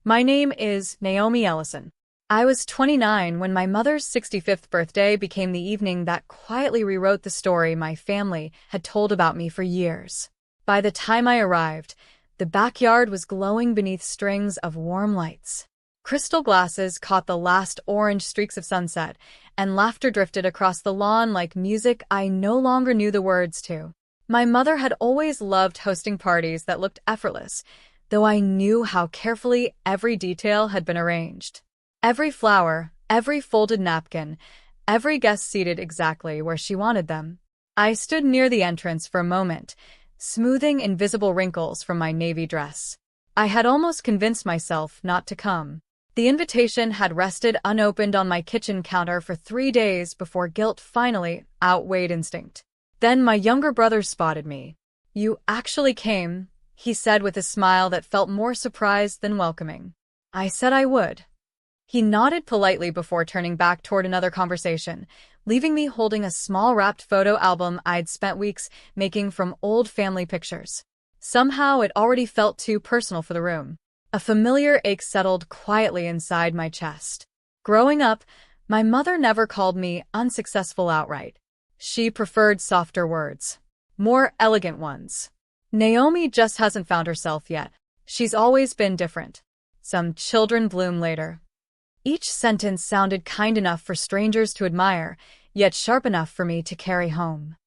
My name is Naomi Ellison. I was 29 when my mother's 65th birthday became the evening that quietly rewrote the story my family had told about me for years. By the time I arrived, the backyard was glowing beneath strings of warm lights. Crystal glasses caught the last orange streaks of sunset, and laughter drifted across the lawn like music I no longer knew the words to. My mother had always loved hosting parties that looked effortless, though I knew how carefully every detail had been arranged. Every flower, every folded napkin, every guest seated exactly where she wanted them. I stood near the entrance for a moment, smoothing invisible wrinkles from my navy dress. I had almost convinced myself not to come. The invitation had rested unopened on my kitchen counter for 3 days before guilt finally outweighed instinct. Then my younger brother spotted me. "You actually came," he said with a smile that felt more surprised than welcoming. I said I would. He nodded politely before turning back toward another conversation, leaving me holding a small wrapped photo album I'd spent weeks making from old family pictures. Somehow it already felt too personal for the room. A familiar ache settled quietly inside my chest. Growing up, my mother never called me unsuccessful outright. She preferred softer words, more elegant ones. Naomi just hasn't found herself yet. She's always been different. Some children bloom later. Each sentence sounded kind enough for strangers to admire, yet sharp enough for me to carry home.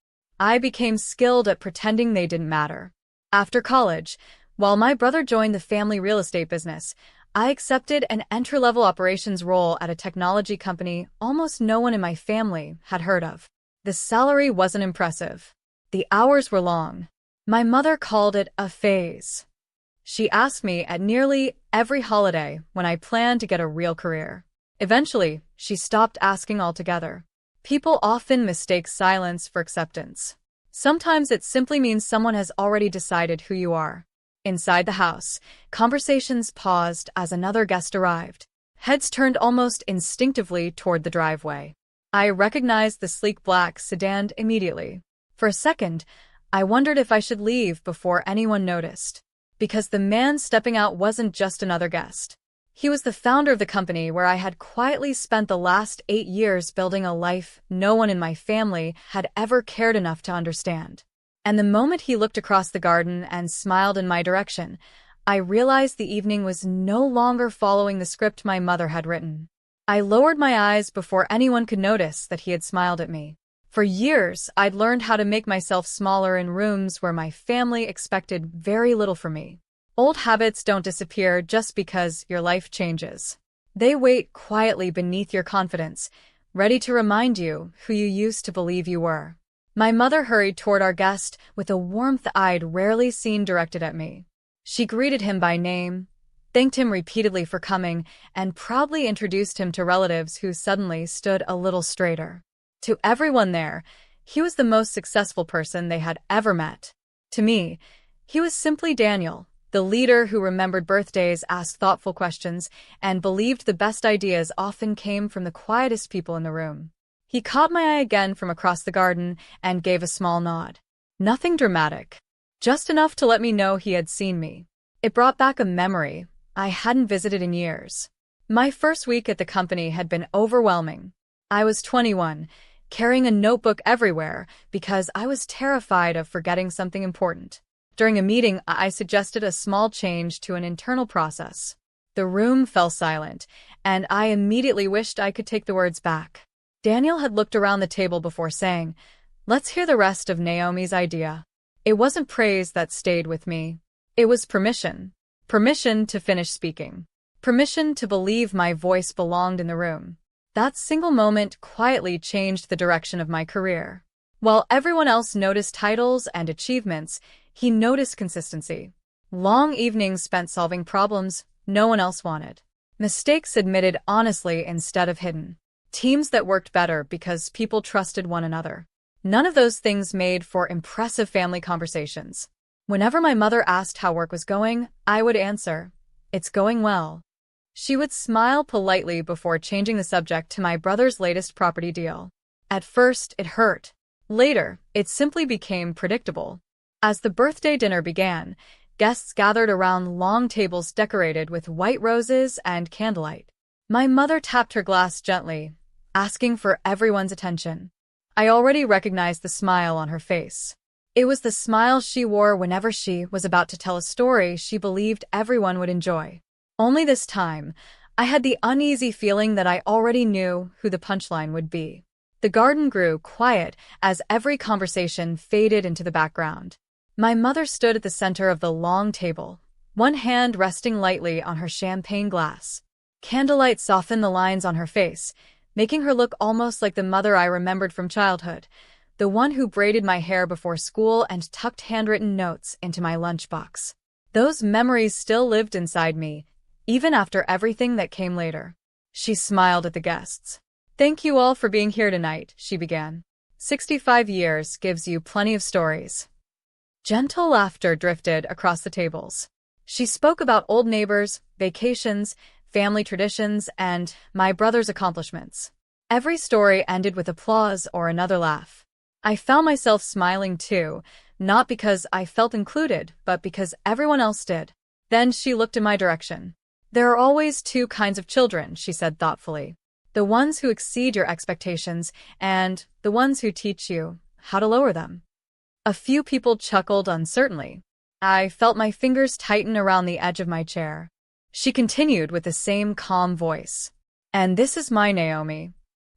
I became skilled at pretending they didn't matter. After college, while my brother joined the family real estate business, I accepted an entry-level operations role at a technology company almost no one in my family had heard of. The salary wasn't impressive. The hours were long. My mother called it a phase. She asked me at nearly every holiday when I planned to get a real career. Eventually, she stopped asking altogether. People often mistake silence for acceptance. Sometimes it simply means someone has already decided who you are. Inside the house, conversations paused as another guest arrived. Heads turned almost instinctively toward the driveway. I recognized the sleek black sedan immediately. For a second, I wondered if I should leave before anyone noticed. Because the man stepping out wasn't just another guest. He was the founder of the company where I had quietly spent the last 8 years building a life no one in my family had ever cared enough to understand. And the moment he looked across the garden and smiled in my direction, I realized the evening was no longer following the script my mother had written. I lowered my eyes before anyone could notice that he had smiled at me. For years, I'd learned how to make myself smaller in rooms where my family expected very little from me. Old habits don't disappear just because your life changes. They wait quietly beneath your confidence, ready to remind you who you used to believe you were. My mother hurried toward our guest with a warmth I'd rarely seen directed at me. She greeted him by name, thanked him repeatedly for coming, and proudly introduced him to relatives who suddenly stood a little straighter. To everyone there, he was the most successful person they had ever met. To me, he was simply Daniel, the leader who remembered birthdays, asked thoughtful questions, and believed the best ideas often came from the quietest people in the room. He caught my eye again from across the garden and gave a small nod. Nothing dramatic, just enough to let me know he had seen me. It brought back a memory I hadn't visited in years. My first week at the company had been overwhelming. I was 21, carrying a notebook everywhere because I was terrified of forgetting something important. During a meeting, I suggested a small change to an internal process. The room fell silent, and I immediately wished I could take the words back. Daniel had looked around the table before saying, "Let's hear the rest of Naomi's idea." It wasn't praise that stayed with me. It was permission. Permission to finish speaking. Permission to believe my voice belonged in the room. That single moment quietly changed the direction of my career. While everyone else noticed titles and achievements, he noticed consistency. Long evenings spent solving problems no one else wanted. Mistakes admitted honestly instead of hidden. Teams that worked better because people trusted one another. None of those things made for impressive family conversations. Whenever my mother asked how work was going, I would answer, "It's going well." She would smile politely before changing the subject to my brother's latest property deal. At first, it hurt. Later, it simply became predictable. As the birthday dinner began, Guests gathered around long tables decorated with white roses and candlelight. My mother tapped her glass gently, asking for everyone's attention. I already recognized the smile on her face. It was the smile she wore whenever she was about to tell a story she believed everyone would enjoy. Only this time, I had the uneasy feeling that I already knew who the punchline would be. The garden grew quiet as every conversation faded into the background. My mother stood at the center of the long table, one hand resting lightly on her champagne glass. Candlelight softened the lines on her face, making her look almost like the mother I remembered from childhood, the one who braided my hair before school and tucked handwritten notes into my lunchbox. Those memories still lived inside me, even after everything that came later. She smiled at the guests. "Thank you all for being here tonight," she began. 65 years gives you plenty of stories." Gentle laughter drifted across the tables. She spoke about old neighbors, vacations, family traditions, and my brother's accomplishments. Every story ended with applause or another laugh. I found myself smiling too, not because I felt included, but because everyone else did. Then she looked in my direction. "There are always two kinds of children," she said thoughtfully. "The ones who exceed your expectations, and the ones who teach you how to lower them." A few people chuckled uncertainly. I felt my fingers tighten around the edge of my chair. She continued with the same calm voice. "And this is my Naomi."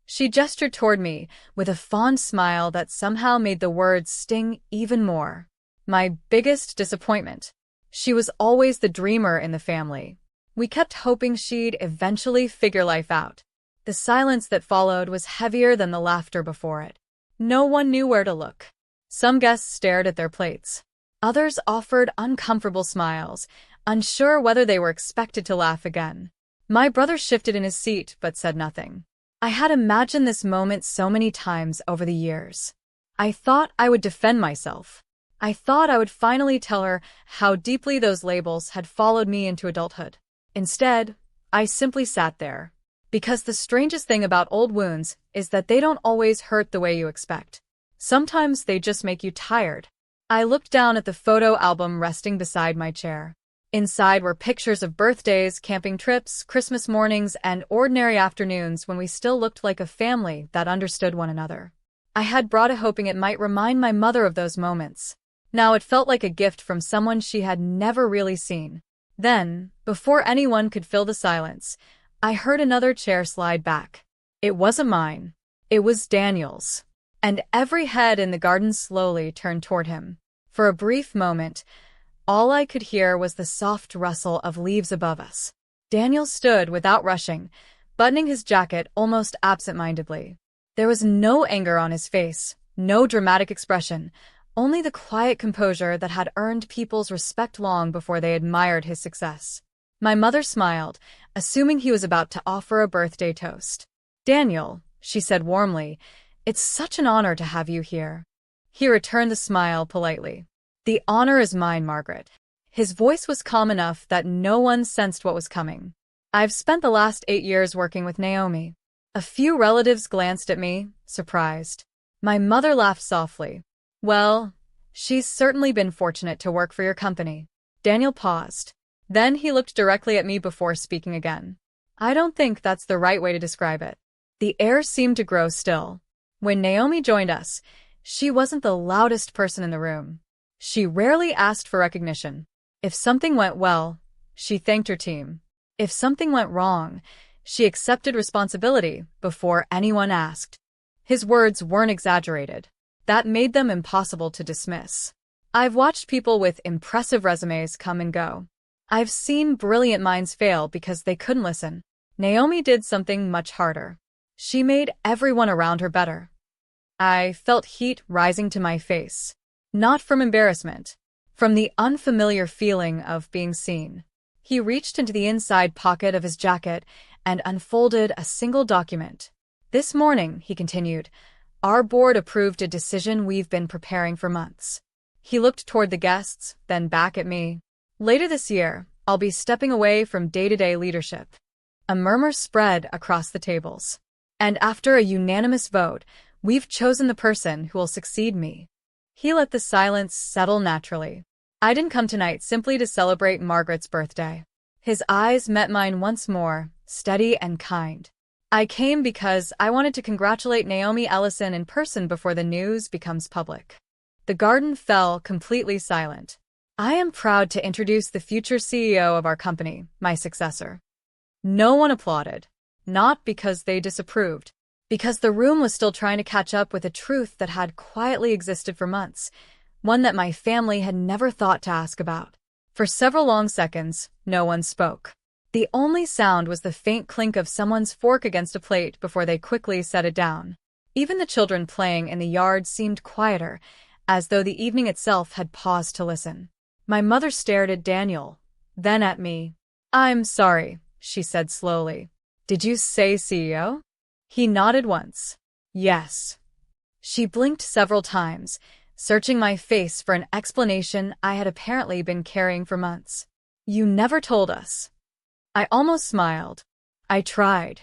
She gestured toward me with a fond smile that somehow made the words sting even more. My biggest disappointment. She was always the dreamer in the family. We kept hoping she'd eventually figure life out. The silence that followed was heavier than the laughter before it. No one knew where to look. Some guests stared at their plates. Others offered uncomfortable smiles, unsure whether they were expected to laugh again. My brother shifted in his seat but said nothing. I had imagined this moment so many times over the years. I thought I would defend myself. I thought I would finally tell her how deeply those labels had followed me into adulthood. Instead, I simply sat there. Because the strangest thing about old wounds is that they don't always hurt the way you expect. Sometimes they just make you tired. I looked down at the photo album resting beside my chair. Inside were pictures of birthdays, camping trips, Christmas mornings, and ordinary afternoons when we still looked like a family that understood one another. I had brought it hoping it might remind my mother of those moments. Now it felt like a gift from someone she had never really seen. Then, before anyone could fill the silence, I heard another chair slide back. It wasn't mine. It was Daniel's. And every head in the garden slowly turned toward him. For a brief moment, all I could hear was the soft rustle of leaves above us. Daniel stood without rushing, buttoning his jacket almost absent-mindedly. There was no anger on his face, no dramatic expression, only the quiet composure that had earned people's respect long before they admired his success. My mother smiled, assuming he was about to offer a birthday toast. "Daniel," she said warmly, "it's such an honor to have you here." He returned the smile politely. "The honor is mine, Margaret." His voice was calm enough that no one sensed what was coming. "I've spent the last 8 years working with Naomi." A few relatives glanced at me, surprised. My mother laughed softly. "Well, she's certainly been fortunate to work for your company." Daniel paused. Then he looked directly at me before speaking again. "I don't think that's the right way to describe it." The air seemed to grow still. When Naomi joined us, she wasn't the loudest person in the room. She rarely asked for recognition. If something went well, she thanked her team. If something went wrong, she accepted responsibility before anyone asked. His words weren't exaggerated. That made them impossible to dismiss. I've watched people with impressive resumes come and go. I've seen brilliant minds fail because they couldn't listen. Naomi did something much harder. She made everyone around her better. I felt heat rising to my face. Not from embarrassment, from the unfamiliar feeling of being seen. He reached into the inside pocket of his jacket and unfolded a single document. "This morning," he continued, "our board approved a decision we've been preparing for months." He looked toward the guests, then back at me. "Later this year, I'll be stepping away from day-to-day leadership." A murmur spread across the tables. "And after a unanimous vote, we've chosen the person who will succeed me." He let the silence settle naturally. I didn't come tonight simply to celebrate Margaret's birthday. His eyes met mine once more, steady and kind. I came because I wanted to congratulate Naomi Ellison in person before the news becomes public. The garden fell completely silent. I am proud to introduce the future CEO of our company, my successor. No one applauded. Not because they disapproved. Because the room was still trying to catch up with a truth that had quietly existed for months, one that my family had never thought to ask about. For several long seconds, no one spoke. The only sound was the faint clink of someone's fork against a plate before they quickly set it down. Even the children playing in the yard seemed quieter, as though the evening itself had paused to listen. My mother stared at Daniel, then at me. "I'm sorry," she said slowly. "Did you say CEO?" He nodded once. "Yes." She blinked several times, searching my face for an explanation I had apparently been carrying for months. "You never told us." I almost smiled. I tried.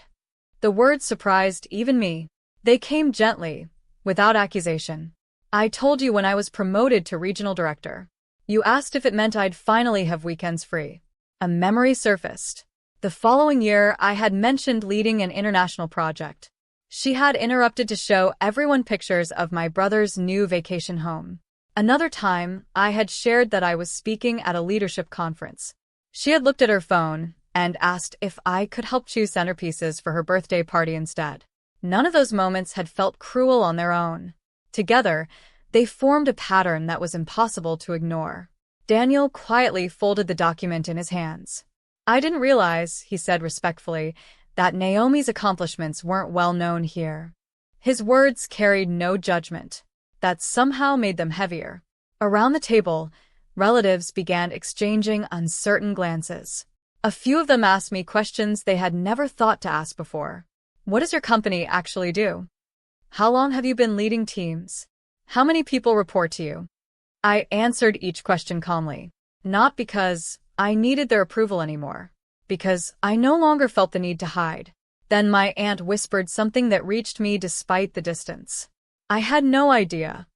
The words surprised even me. They came gently, without accusation. "I told you when I was promoted to regional director. You asked if it meant I'd finally have weekends free." A memory surfaced. The following year, I had mentioned leading an international project. She had interrupted to show everyone pictures of my brother's new vacation home. Another time, I had shared that I was speaking at a leadership conference. She had looked at her phone and asked if I could help choose centerpieces for her birthday party instead. None of those moments had felt cruel on their own. Together, they formed a pattern that was impossible to ignore. Daniel quietly folded the document in his hands. "I didn't realize," he said respectfully, "that Naomi's accomplishments weren't well known here." His words carried no judgment. That somehow made them heavier. Around the table, relatives began exchanging uncertain glances. A few of them asked me questions they had never thought to ask before. "What does your company actually do? How long have you been leading teams? How many people report to you?" I answered each question calmly. Not because I needed their approval anymore. Because I no longer felt the need to hide. Then my aunt whispered something that reached me despite the distance. I had no idea.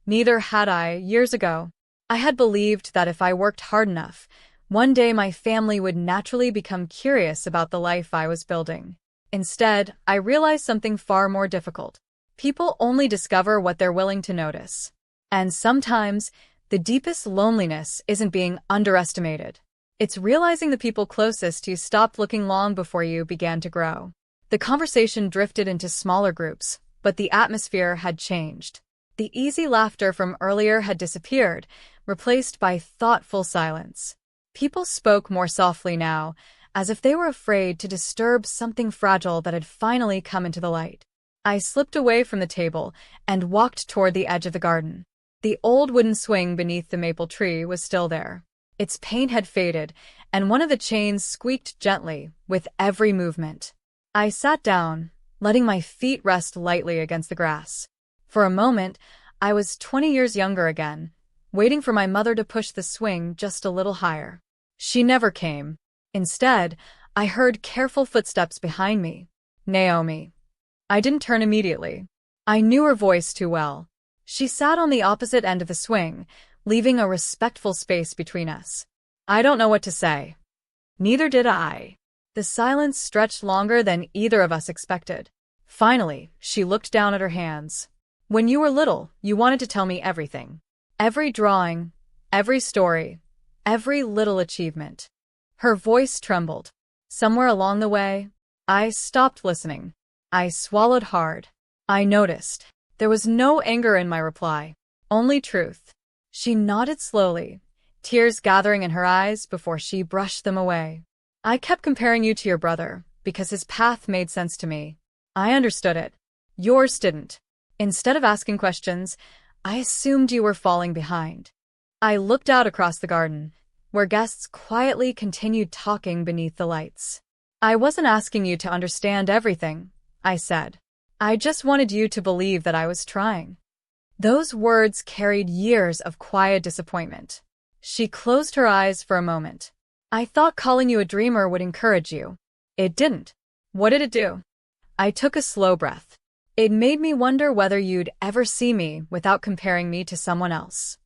Neither had I years ago. I had believed that if I worked hard enough, one day my family would naturally become curious about the life I was building. Instead, I realized something far more difficult. People only discover what they're willing to notice. And sometimes, the deepest loneliness isn't being underestimated. It's realizing the people closest to you stopped looking long before you began to grow. The conversation drifted into smaller groups, but the atmosphere had changed. The easy laughter from earlier had disappeared, replaced by thoughtful silence. People spoke more softly now, as if they were afraid to disturb something fragile that had finally come into the light. I slipped away from the table and walked toward the edge of the garden. The old wooden swing beneath the maple tree was still there. Its paint had faded, and one of the chains squeaked gently with every movement. I sat down, letting my feet rest lightly against the grass. For a moment, I was 20 years younger again, waiting for my mother to push the swing just a little higher. She never came. Instead, I heard careful footsteps behind me. "Naomi." I didn't turn immediately. I knew her voice too well. She sat on the opposite end of the swing, leaving a respectful space between us. "I don't know what to say." Neither did I. The silence stretched longer than either of us expected. Finally, she looked down at her hands. "When you were little, you wanted to tell me everything. Every drawing, every story, every little achievement." Her voice trembled. Somewhere along the way, I stopped listening. I swallowed hard. I noticed. There was no anger in my reply, only truth. She nodded slowly, tears gathering in her eyes before she brushed them away. "I kept comparing you to your brother, because his path made sense to me. I understood it. Yours didn't. Instead of asking questions, I assumed you were falling behind." I looked out across the garden, where guests quietly continued talking beneath the lights. "I wasn't asking you to understand everything," I said. "I just wanted you to believe that I was trying." Those words carried years of quiet disappointment. She closed her eyes for a moment. "I thought calling you a dreamer would encourage you. It didn't." "What did it do?" I took a slow breath. "It made me wonder whether you'd ever see me without comparing me to someone else."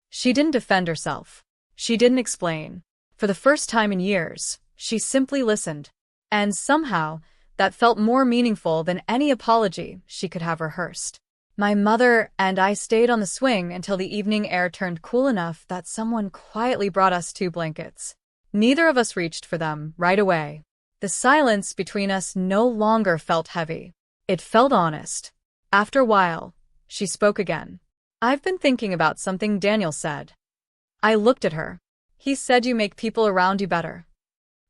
She didn't defend herself. She didn't explain. For the first time in years, she simply listened. And somehow, that felt more meaningful than any apology she could have rehearsed. My mother and I stayed on the swing until the evening air turned cool enough that someone quietly brought us 2 blankets. Neither of us reached for them right away. The silence between us no longer felt heavy. It felt honest. After a while, she spoke again. "I've been thinking about something Daniel said." I looked at her. "He said you make people around you better."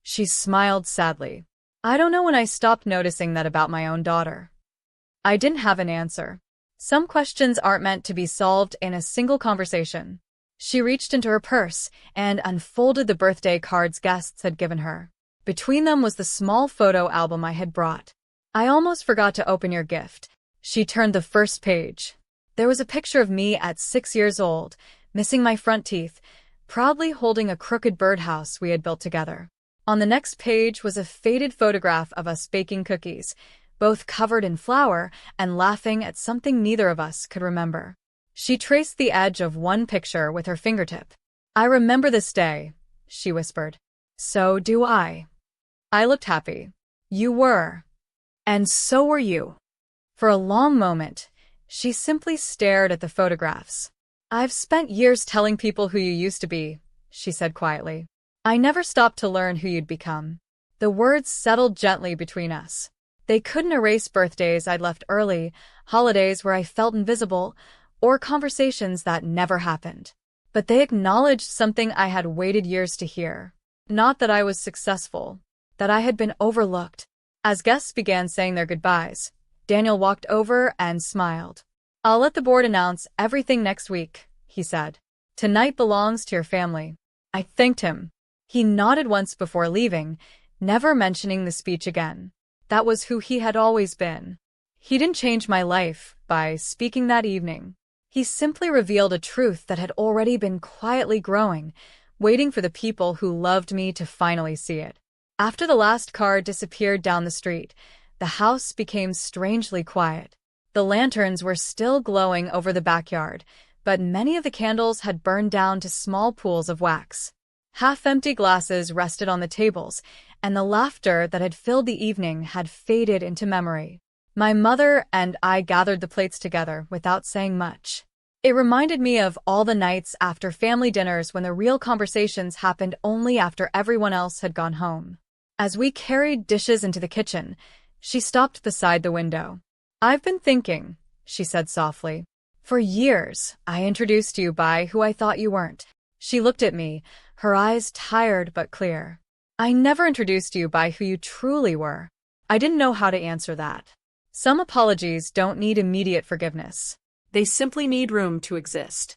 She smiled sadly. I don't know when I stopped noticing that about my own daughter. I didn't have an answer. Some questions aren't meant to be solved in a single conversation. She reached into her purse and unfolded the birthday cards guests had given her. Between them was the small photo album I had brought. "I almost forgot to open your gift." She turned the first page. There was a picture of me at 6 years old, missing my front teeth, proudly holding a crooked birdhouse we had built together. On the next page was a faded photograph of us baking cookies, both covered in flour and laughing at something neither of us could remember. She traced the edge of one picture with her fingertip. "I remember this day," she whispered. "So do I." I looked happy. "You were. And so were you." For a long moment, she simply stared at the photographs. "I've spent years telling people who you used to be," she said quietly. "I never stopped to learn who you'd become." The words settled gently between us. They couldn't erase birthdays I'd left early, holidays where I felt invisible, or conversations that never happened. But they acknowledged something I had waited years to hear. Not that I was successful, that I had been overlooked. As guests began saying their goodbyes, Daniel walked over and smiled. "I'll let the board announce everything next week," he said. "Tonight belongs to your family." I thanked him. He nodded once before leaving, never mentioning the speech again. That was who he had always been. He didn't change my life by speaking that evening. He simply revealed a truth that had already been quietly growing, waiting for the people who loved me to finally see it. After the last car disappeared down the street, the house became strangely quiet. The lanterns were still glowing over the backyard, but many of the candles had burned down to small pools of wax. Half-empty glasses rested on the tables, and the laughter that had filled the evening had faded into memory. My mother and I gathered the plates together without saying much. It reminded me of all the nights after family dinners when the real conversations happened only after everyone else had gone home. As we carried dishes into the kitchen, she stopped beside the window. "I've been thinking," she said softly. "For years, I introduced you by who I thought you weren't." She looked at me, her eyes tired but clear. "I never introduced you by who you truly were." I didn't know how to answer that. Some apologies don't need immediate forgiveness. They simply need room to exist.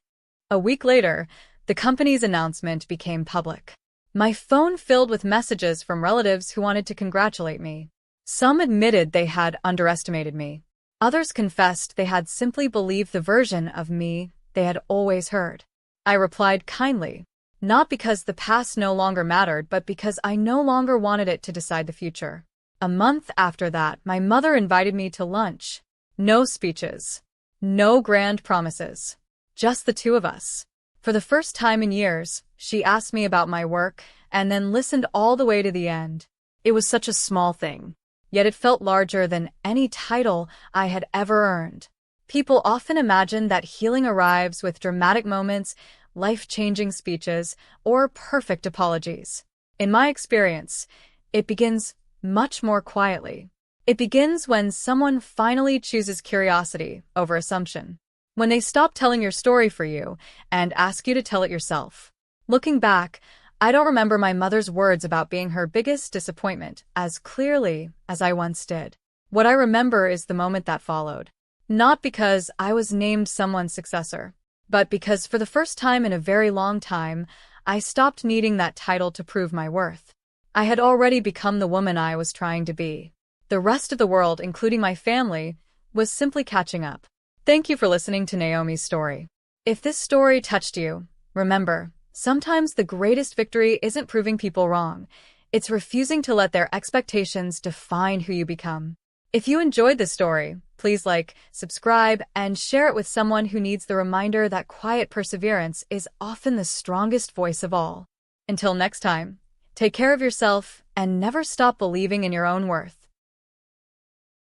A week later, the company's announcement became public. My phone filled with messages from relatives who wanted to congratulate me. Some admitted they had underestimated me. Others confessed they had simply believed the version of me they had always heard. I replied kindly, not because the past no longer mattered, but because I no longer wanted it to decide the future. A month after that, my mother invited me to lunch. No speeches. No grand promises. Just the two of us. For the first time in years, she asked me about my work and then listened all the way to the end. It was such a small thing, yet it felt larger than any title I had ever earned. People often imagine that healing arrives with dramatic moments, life-changing speeches, or perfect apologies. In my experience, it begins much more quietly. It begins when someone finally chooses curiosity over assumption. When they stop telling your story for you and ask you to tell it yourself. Looking back, I don't remember my mother's words about being her biggest disappointment as clearly as I once did. What I remember is the moment that followed. Not because I was named someone's successor, but because for the first time in a very long time, I stopped needing that title to prove my worth. I had already become the woman I was trying to be. The rest of the world, including my family, was simply catching up. Thank you for listening to Naomi's story. If this story touched you, remember, sometimes the greatest victory isn't proving people wrong. It's refusing to let their expectations define who you become. If you enjoyed this story, please like, subscribe, and share it with someone who needs the reminder that quiet perseverance is often the strongest voice of all. Until next time, take care of yourself and never stop believing in your own worth.